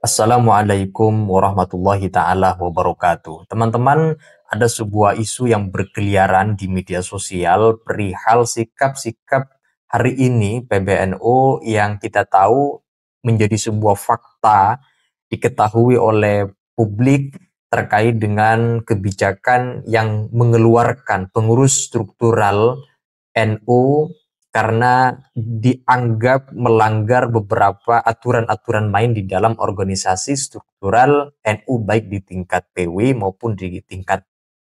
Assalamualaikum warahmatullahi taala wabarakatuh. Teman-teman, ada sebuah isu yang berkeliaran di media sosial perihal sikap-sikap hari ini PBNU yang kita tahu menjadi sebuah fakta diketahui oleh publik terkait dengan kebijakan yang mengeluarkan pengurus struktural NU karena dianggap melanggar beberapa aturan-aturan main di dalam organisasi struktural NU baik di tingkat PW maupun di tingkat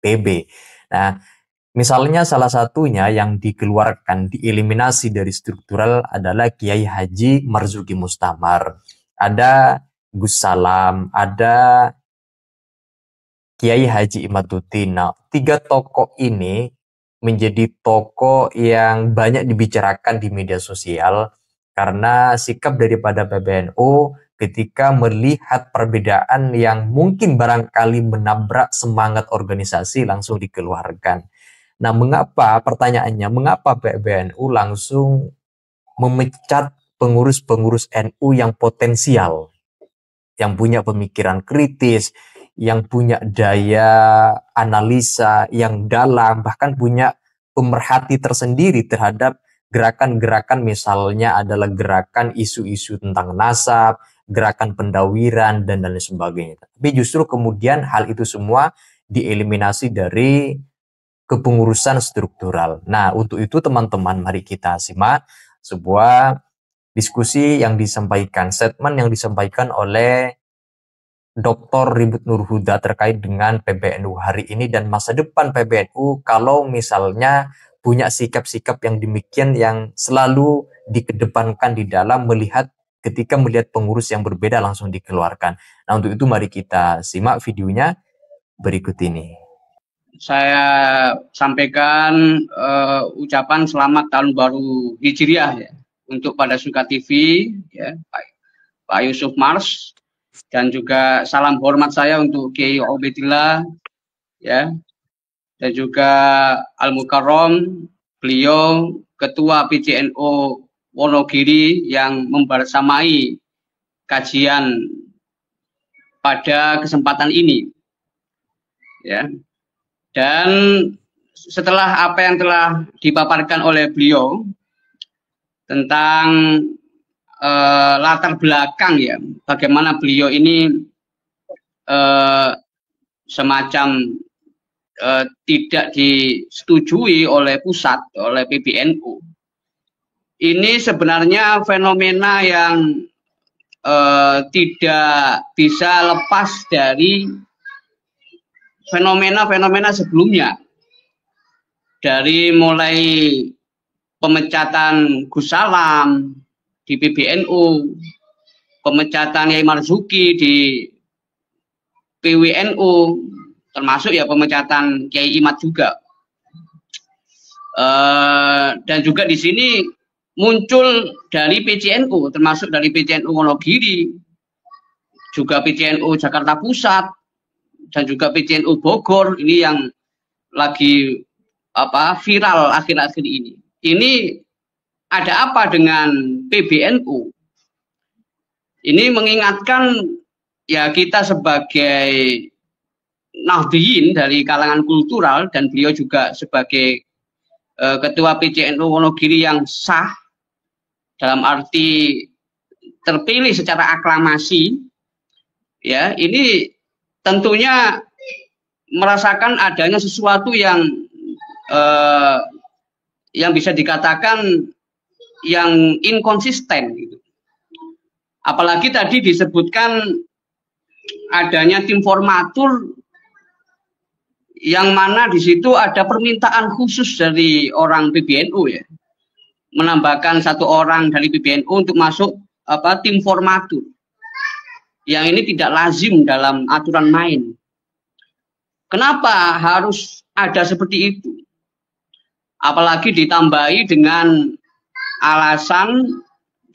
PB. Nah, misalnya salah satunya yang dikeluarkan, dieliminasi dari struktural adalah Kiai Haji Marzuki Mustamar. Ada Gus Salam, ada Kiai Haji Imaduddin. Nah, tiga tokoh ini menjadi tokoh yang banyak dibicarakan di media sosial karena sikap daripada PBNU ketika melihat perbedaan yang mungkin barangkali menabrak semangat organisasi langsung dikeluarkan. Nah, mengapa pertanyaannya, mengapa PBNU langsung memecat pengurus-pengurus NU yang potensial, yang punya pemikiran kritis, yang punya daya analisa yang dalam, bahkan punya pemerhati tersendiri terhadap gerakan-gerakan, misalnya adalah gerakan isu-isu tentang nasab, gerakan pendawiran, dan lain sebagainya. Tapi justru kemudian hal itu semua dieliminasi dari kepengurusan struktural. Nah, untuk itu teman-teman, mari kita simak sebuah diskusi yang disampaikan, statement yang disampaikan oleh Dr. Ribut Nurhuda terkait dengan PBNU hari ini dan masa depan PBNU kalau misalnya punya sikap-sikap yang demikian yang selalu dikedepankan di dalam ketika melihat pengurus yang berbeda langsung dikeluarkan. Nah, untuk itu mari kita simak videonya berikut ini. Saya sampaikan ucapan selamat tahun baru Hijriah ya untuk pada Suka TV ya, Pak Yusuf Mars, dan juga salam hormat saya untuk Kiai Obedillah ya, dan juga Al Mukarrom, beliau Ketua PCNU Wonogiri yang membersamai kajian pada kesempatan ini ya. Dan setelah apa yang telah dipaparkan oleh beliau tentang latar belakang ya, bagaimana beliau ini semacam tidak disetujui oleh pusat, oleh PBNU. Ini sebenarnya fenomena yang tidak bisa lepas dari fenomena-fenomena sebelumnya, dari mulai pemecatan Gus Salam di PBNU, pemecatan Yai Marzuki di PWNU, termasuk ya pemecatan Kiai Imad juga, dan juga di sini muncul dari PCNU, termasuk dari PCNU Wonogiri, juga PCNU Jakarta Pusat, dan juga PCNU Bogor, ini yang lagi viral akhir-akhir ini. Ini ada apa dengan PBNU? Ini mengingatkan ya kita sebagai Nahdliyin dari kalangan kultural, dan beliau juga sebagai Ketua PCNU Wonogiri yang sah, dalam arti terpilih secara aklamasi ya, ini tentunya merasakan adanya sesuatu yang bisa dikatakan yang inkonsisten gitu. Apalagi tadi disebutkan adanya tim formatur yang mana di situ ada permintaan khusus dari orang PBNU ya, menambahkan satu orang dari PBNU untuk masuk tim formatur. Yang ini tidak lazim dalam aturan main. Kenapa harus ada seperti itu? Apalagi ditambahi dengan alasan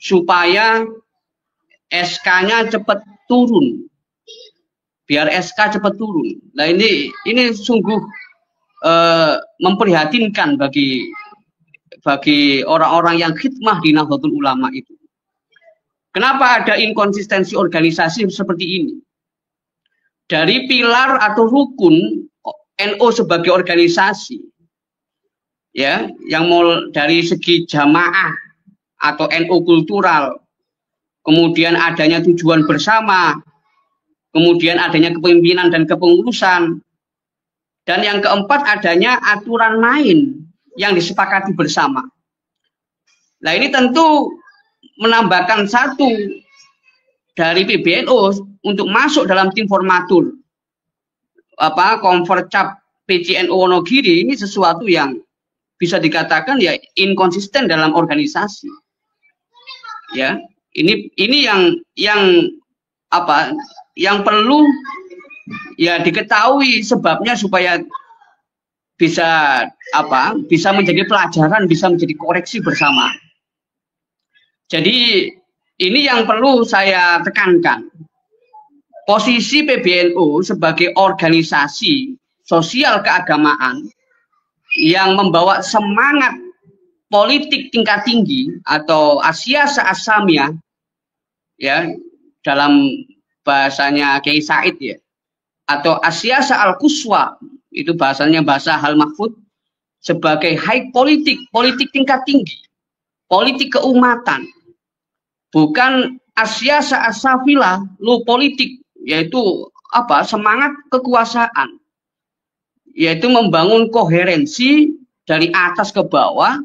supaya SK-nya cepat turun, biar SK cepat turun. Nah ini sungguh memprihatinkan bagi orang-orang yang khidmah di Nahdlatul Ulama itu. Kenapa ada inkonsistensi organisasi seperti ini? Dari pilar atau rukun NU sebagai organisasi, ya, yang dari segi jamaah atau NU kultural, kemudian adanya tujuan bersama, kemudian adanya kepemimpinan dan kepengurusan, dan yang keempat adanya aturan main yang disepakati bersama. Nah, ini tentu menambahkan satu dari PBNU untuk masuk dalam tim formatur Konvercap PCNU Wonogiri, ini sesuatu yang bisa dikatakan ya inkonsisten dalam organisasi. Ya, ini yang perlu ya diketahui sebabnya supaya bisa menjadi pelajaran, bisa menjadi koreksi bersama. Jadi ini yang perlu saya tekankan. Posisi PBNU sebagai organisasi sosial keagamaan yang membawa semangat politik tingkat tinggi atau Asyasa As-Samiyah, ya, dalam bahasanya Kiai Said, ya, atau Asyasa Al-Quswa, itu bahasanya bahasa Hal Mahfud, sebagai high politik tingkat tinggi, politik keumatan, bukan Asyasa As-Safilah, low politik, yaitu semangat kekuasaan, yaitu membangun koherensi dari atas ke bawah,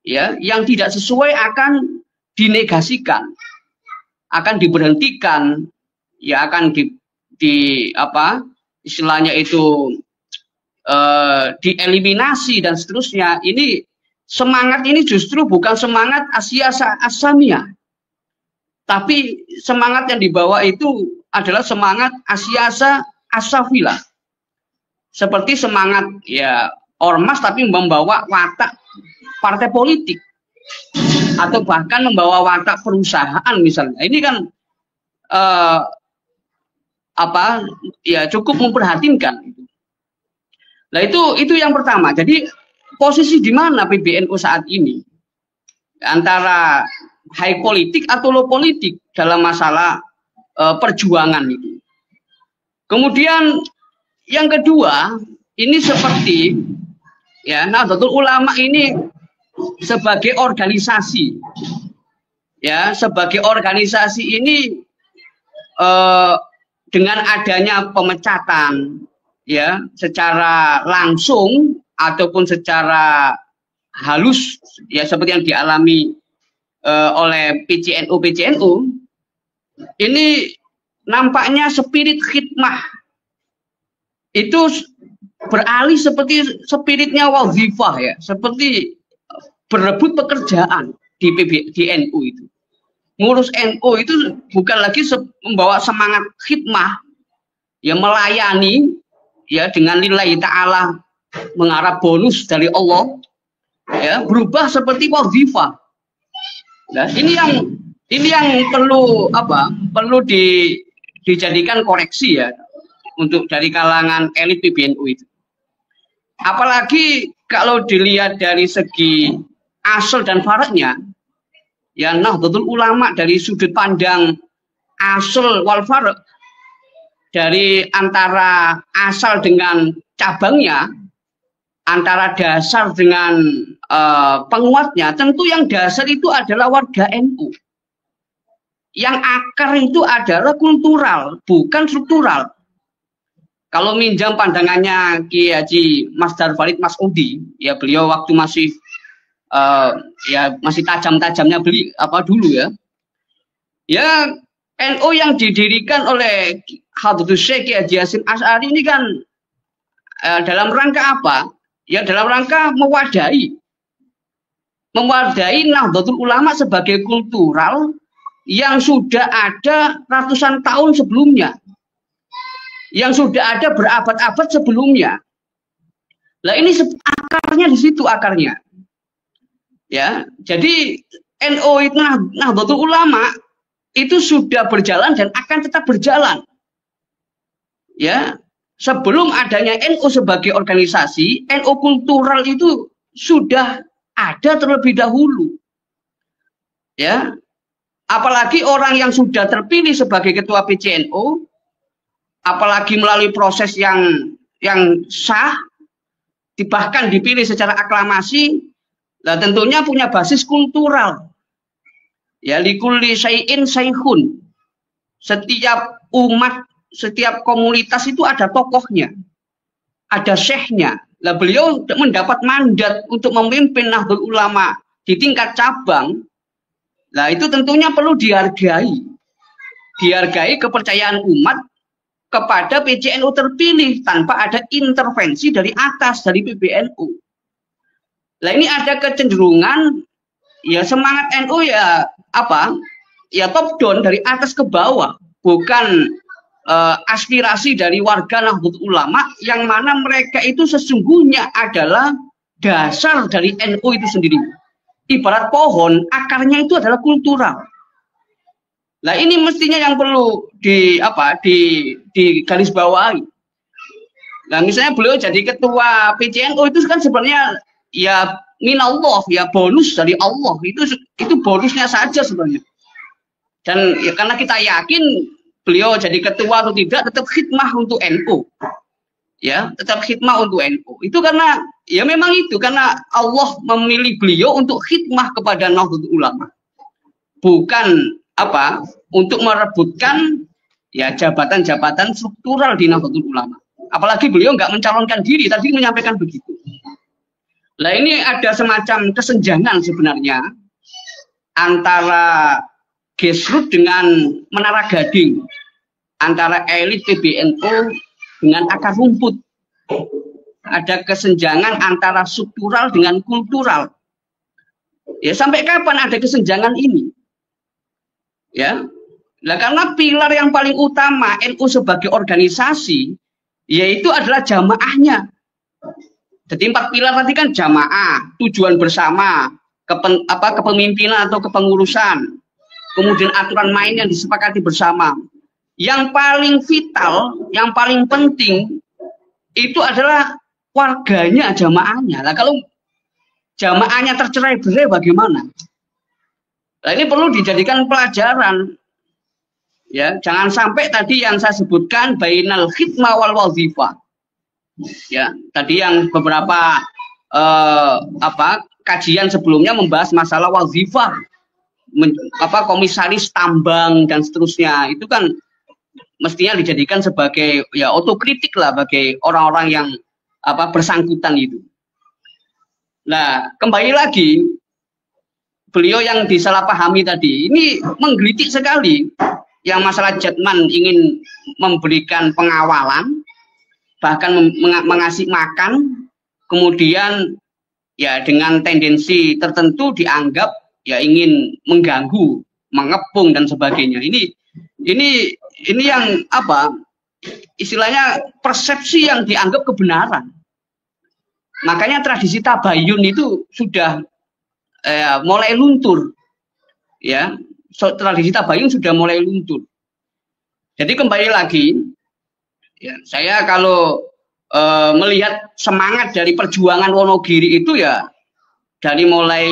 ya, yang tidak sesuai akan dinegasikan, akan diberhentikan, ya, akan istilahnya itu dieliminasi dan seterusnya. Ini semangat ini justru bukan semangat Asyasa As-Samiyah, tapi semangat yang dibawa itu adalah semangat Asyasa As-Safilah. Seperti semangat ya ormas tapi membawa watak partai politik atau bahkan membawa watak perusahaan misalnya. Ini kan ya cukup memprihatinkan. Nah, itu yang pertama. Jadi posisi di mana PBNU saat ini antara high politik atau low politik dalam masalah perjuangan itu. Kemudian yang kedua, ini seperti ya Nahdlatul Ulama ini sebagai organisasi, ya, sebagai organisasi ini dengan adanya pemecatan, ya, secara langsung ataupun secara halus, ya, seperti yang dialami oleh PCNU, ini nampaknya spirit khidmah itu beralih seperti spiritnya wazifah, ya, seperti berebut pekerjaan di NU itu. Ngurus NU itu bukan lagi membawa semangat khidmah, ya, melayani, ya, dengan lillahi ta'ala, mengharap bonus dari Allah, ya, berubah seperti wazifah. Nah, ini yang perlu dijadikan koreksi, ya, untuk dari kalangan elit PBNU itu. Apalagi kalau dilihat dari segi asal dan faradnya, ya, Nahdlatul Ulama dari sudut pandang asal wal farad, dari antara asal dengan cabangnya, antara dasar dengan penguatnya, tentu yang dasar itu adalah warga NU. Yang akar itu adalah kultural, bukan struktural. Kalau minjam pandangannya Kiai Haji Mas Darvalid Masudi, ya, beliau waktu masih masih tajam-tajamnya dulu, ya. Ya, NU yang didirikan oleh Hadratus Syekh Kiai Haji Hasyim Asy'ari ini kan dalam rangka apa? Ya, dalam rangka mewadahi Nahdlatul Ulama sebagai kultural yang sudah ada ratusan tahun sebelumnya, yang sudah ada berabad-abad sebelumnya. Nah, ini akarnya di situ akarnya. Ya, jadi NU itu Nahdlatul Ulama itu sudah berjalan dan akan tetap berjalan. Ya, sebelum adanya NU sebagai organisasi, NU kultural itu sudah ada terlebih dahulu. Ya, Apalagi orang yang sudah terpilih sebagai ketua PCNU, apalagi melalui proses yang sah, bahkan dipilih secara aklamasi, nah tentunya punya basis kultural. Ya, likulli syai'in saikhun. Setiap umat, setiap komunitas itu ada tokohnya, ada syekhnya. Nah, beliau mendapat mandat untuk memimpin Nahdlatul Ulama di tingkat cabang. Nah, itu tentunya perlu dihargai. Dihargai kepercayaan umat kepada PCNU terpilih tanpa ada intervensi dari atas, dari PBNU. Nah, ini ada kecenderungan ya semangat NU ya apa? Ya top down dari atas ke bawah, bukan aspirasi dari warga Nahdlatul Ulama yang mana mereka itu sesungguhnya adalah dasar dari NU itu sendiri. Ibarat pohon, akarnya itu adalah kultural. Nah, ini mestinya yang perlu di garis bawahi. Nah, misalnya beliau jadi ketua PCNU itu kan sebenarnya ya minallah, ya bonus dari Allah. Itu bonusnya saja sebenarnya. Dan ya, karena kita yakin beliau jadi ketua atau tidak tetap khidmah untuk NU. Ya, tetap khidmah untuk NU. Itu karena ya memang itu karena Allah memilih beliau untuk khidmah kepada Nahdlatul Ulama. Bukan untuk merebutkan ya jabatan-jabatan struktural di Nahdlatul Ulama. Apalagi beliau nggak mencalonkan diri, tadi menyampaikan begitu. Nah, ini ada semacam kesenjangan sebenarnya antara Gesrut dengan Menara Gading, antara elit PBNU dengan akar rumput. Ada kesenjangan antara struktural dengan kultural. Ya, sampai kapan ada kesenjangan ini? Ya, nah, karena pilar yang paling utama NU sebagai organisasi yaitu adalah jamaahnya. Jadi 4 pilar tadi kan jamaah, tujuan bersama, kepemimpinan atau kepengurusan, kemudian aturan main yang disepakati bersama. Yang paling vital, yang paling penting itu adalah warganya, jamaahnya. Nah, kalau jamaahnya tercerai-berai bagaimana? Nah, ini perlu dijadikan pelajaran. Ya, jangan sampai tadi yang saya sebutkan bainal khidmah wal wazifah. Ya, tadi yang beberapa kajian sebelumnya membahas masalah wazifah, komisaris tambang dan seterusnya. Itu kan mestinya dijadikan sebagai ya otokritik lah bagi orang-orang yang bersangkutan itu. Nah, kembali lagi beliau yang disalahpahami tadi ini menggelitik sekali. Yang masalah Jatman ingin memberikan pengawalan, bahkan mengasih makan, kemudian ya dengan tendensi tertentu dianggap ya ingin mengganggu, mengepung dan sebagainya. Ini yang istilahnya persepsi yang dianggap kebenaran. Makanya tradisi tabayun itu sudah mulai luntur, ya. Tradisi tabayun sudah mulai luntur. Jadi kembali lagi, ya, saya kalau melihat semangat dari perjuangan Wonogiri itu ya dari mulai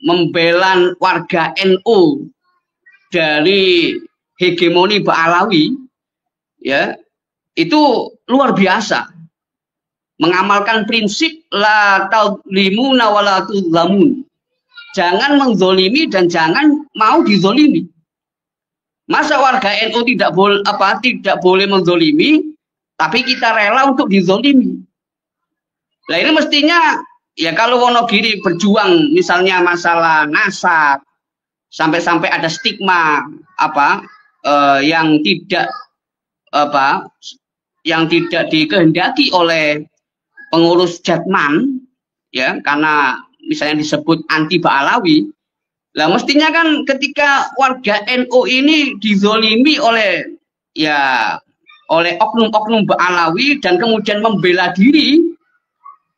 membela warga NU dari hegemoni Ba'alawi, ya itu luar biasa. Mengamalkan prinsip la tadzlimuna wa la tudzlamun. Jangan menzolimi dan jangan mau dizolimi. Masa warga NU tidak boleh menzolimi, tapi kita rela untuk dizolimi. Nah, ini mestinya ya kalau Wonogiri berjuang misalnya masalah nasab, sampai-sampai ada stigma yang tidak dikehendaki oleh pengurus Jatman, ya karena misalnya disebut anti Ba'alawi. Lah mestinya kan ketika warga NU ini dizolimi oleh oknum-oknum Ba'alawi dan kemudian membela diri,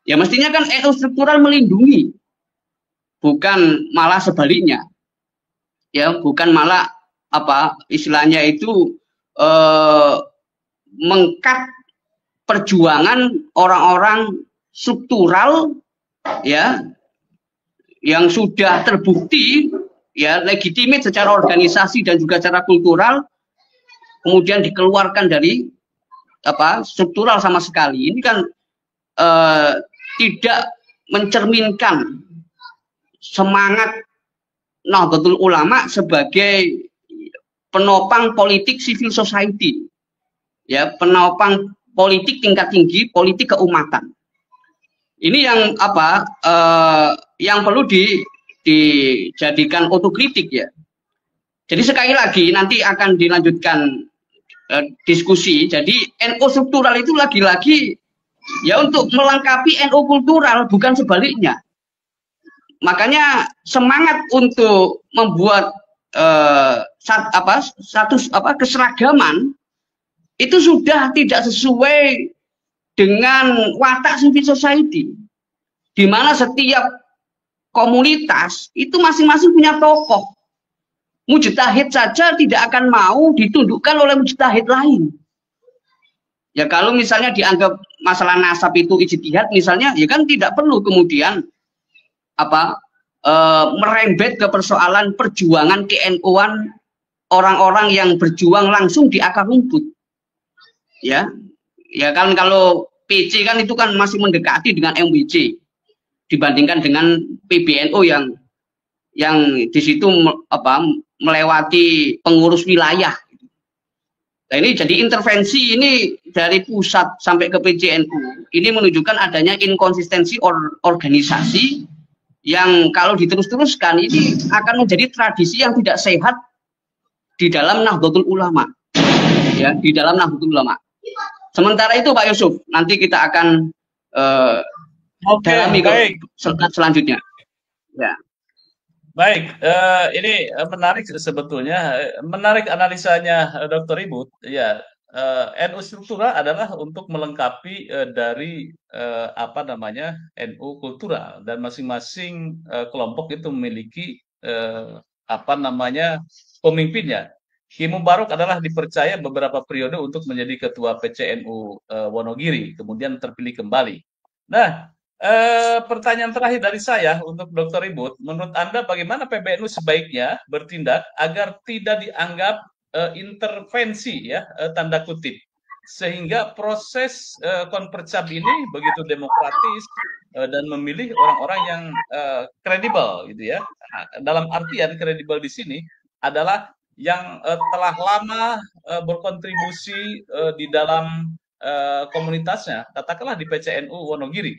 ya mestinya kan NU struktural melindungi, bukan malah sebaliknya. Ya, bukan malah istilahnya itu mengkat perjuangan orang-orang struktural, ya, yang sudah terbukti ya legitimate secara organisasi dan juga secara kultural, kemudian dikeluarkan dari struktural sama sekali. Ini kan tidak mencerminkan semangat Nahdlatul Ulama sebagai penopang politik civil society, ya, penopang politik tingkat tinggi, politik keumatan. Ini yang yang perlu dijadikan otokritik, ya. Jadi sekali lagi nanti akan dilanjutkan diskusi. Jadi NU struktural itu lagi-lagi ya untuk melengkapi NU kultural, bukan sebaliknya. Makanya semangat untuk membuat keseragaman itu sudah tidak sesuai dengan watak civil society, di mana setiap komunitas itu masing-masing punya tokoh. Mujtahid saja tidak akan mau ditundukkan oleh mujtahid lain. Ya kalau misalnya dianggap masalah nasab itu ijtihad misalnya, ya kan tidak perlu kemudian merembet ke persoalan perjuangan KNU-an orang-orang yang berjuang langsung di akar rumput. Ya kan kalau PC kan itu kan masih mendekati dengan MWC dibandingkan dengan PBNU yang di situ melewati pengurus wilayah. Nah, ini jadi intervensi ini dari pusat sampai ke PCNU. Ini menunjukkan adanya inkonsistensi organisasi yang kalau diterus-teruskan ini akan menjadi tradisi yang tidak sehat di dalam Nahdlatul Ulama. Ya, di dalam Nahdlatul Ulama. Sementara itu Pak Yusuf, nanti kita akan dalami selanjutnya. Ya. Baik, ini menarik sebetulnya, menarik analisanya Dr. Ribut. Ya, NU struktural adalah untuk melengkapi dari NU kultural, dan masing-masing kelompok itu memiliki pemimpinnya. Ki Mubarok adalah dipercaya beberapa periode untuk menjadi ketua PCNU Wonogiri, kemudian terpilih kembali. Nah, pertanyaan terakhir dari saya untuk Dr. Ribut, menurut Anda bagaimana PBNU sebaiknya bertindak agar tidak dianggap intervensi, ya, tanda kutip, sehingga proses konpercap ini begitu demokratis dan memilih orang-orang yang kredibel, gitu ya. Dalam artian kredibel di sini adalah yang telah lama berkontribusi di dalam komunitasnya, katakanlah di PCNU Wonogiri.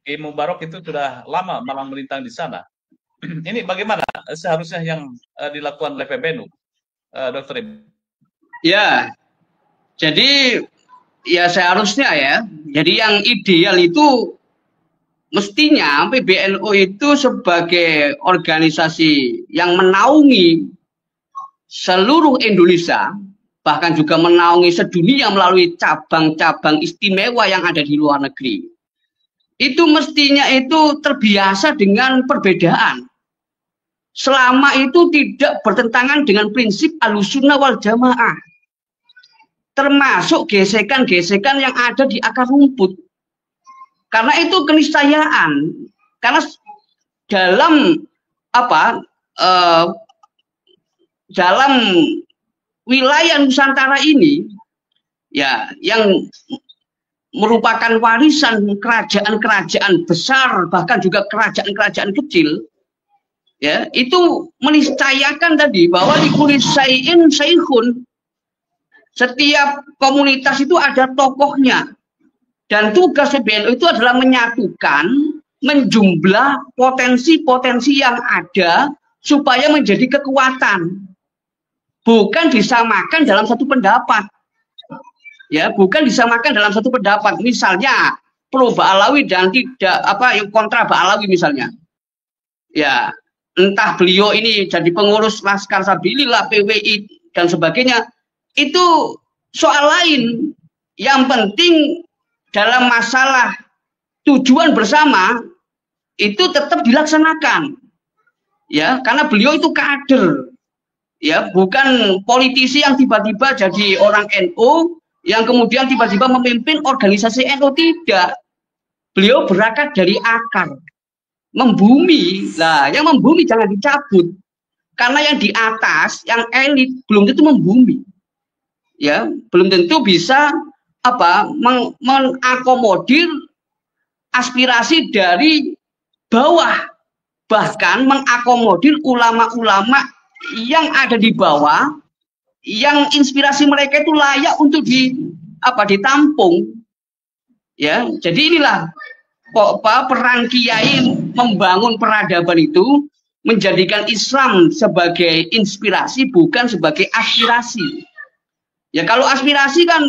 Ki Mubarok itu sudah lama malang melintang di sana. Ini bagaimana seharusnya yang dilakukan oleh PBNU, Dr. Ibu? Ya, jadi ya seharusnya ya. Jadi yang ideal itu mestinya PBNU itu sebagai organisasi yang menaungi seluruh Indonesia, bahkan juga menaungi sedunia melalui cabang-cabang istimewa yang ada di luar negeri. Itu mestinya itu terbiasa dengan perbedaan. Selama itu tidak bertentangan dengan prinsip Ahlussunnah wal Jamaah. Termasuk gesekan-gesekan yang ada di akar rumput. Karena itu keniscayaan. Karena dalam dalam wilayah Nusantara ini, ya, yang merupakan warisan kerajaan-kerajaan besar, bahkan juga kerajaan-kerajaan kecil, ya, itu meniscayakan tadi bahwa likulli syai'in syaikhun. Setiap komunitas itu ada tokohnya, dan tugas PBNU itu adalah menyatukan, menjumlah potensi-potensi yang ada supaya menjadi kekuatan. Bukan disamakan dalam satu pendapat. Ya, bukan disamakan dalam satu pendapat. Misalnya pro Ba'alawi dan tidak yang kontra Ba'alawi misalnya. Ya, entah beliau ini jadi pengurus Laskar Sabilillah, PWI dan sebagainya, itu soal lain. Yang penting dalam masalah tujuan bersama itu tetap dilaksanakan. Ya, karena beliau itu kader. Ya, bukan politisi yang tiba-tiba jadi orang NU yang kemudian tiba-tiba memimpin organisasi NU, tidak. Beliau berangkat dari akar, membumi. Nah, yang membumi jangan dicabut. karena yang di atas, yang elit belum tentu membumi, ya, belum tentu bisa mengakomodir aspirasi dari bawah, bahkan mengakomodir ulama-ulama yang ada di bawah, yang inspirasi mereka itu layak untuk ditampung, ya. Jadi inilah peran kiai membangun peradaban itu, menjadikan Islam sebagai inspirasi bukan sebagai aspirasi. Ya, kalau aspirasi kan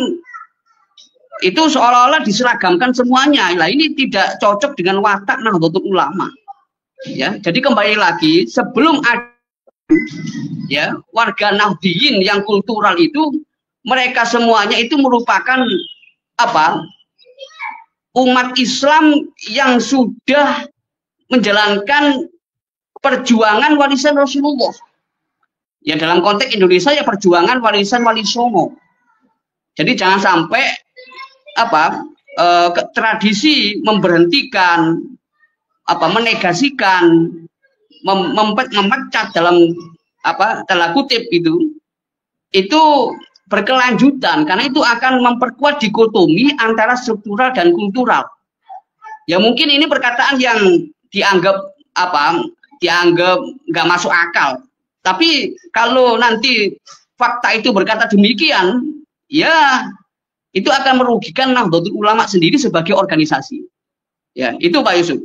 itu seolah-olah diseragamkan semuanya. Nah, ini tidak cocok dengan watak Nahdlatul Ulama. Ya, jadi kembali lagi, sebelum ada ya warga Nahdiyin yang kultural itu, mereka semuanya itu merupakan umat Islam yang sudah menjalankan perjuangan warisan Rasulullah. Ya, dalam konteks Indonesia ya perjuangan warisan Wali Songo. Jadi jangan sampai tradisi memberhentikan, menegasikan, memecat dalam tanda kutip itu berkelanjutan, karena itu akan memperkuat dikotomi antara struktural dan kultural. Ya, mungkin ini perkataan yang dianggap nggak masuk akal. Tapi kalau nanti fakta itu berkata demikian, ya itu akan merugikan Nahdlatul Ulama sendiri sebagai organisasi. Ya, itu Pak Yusuf.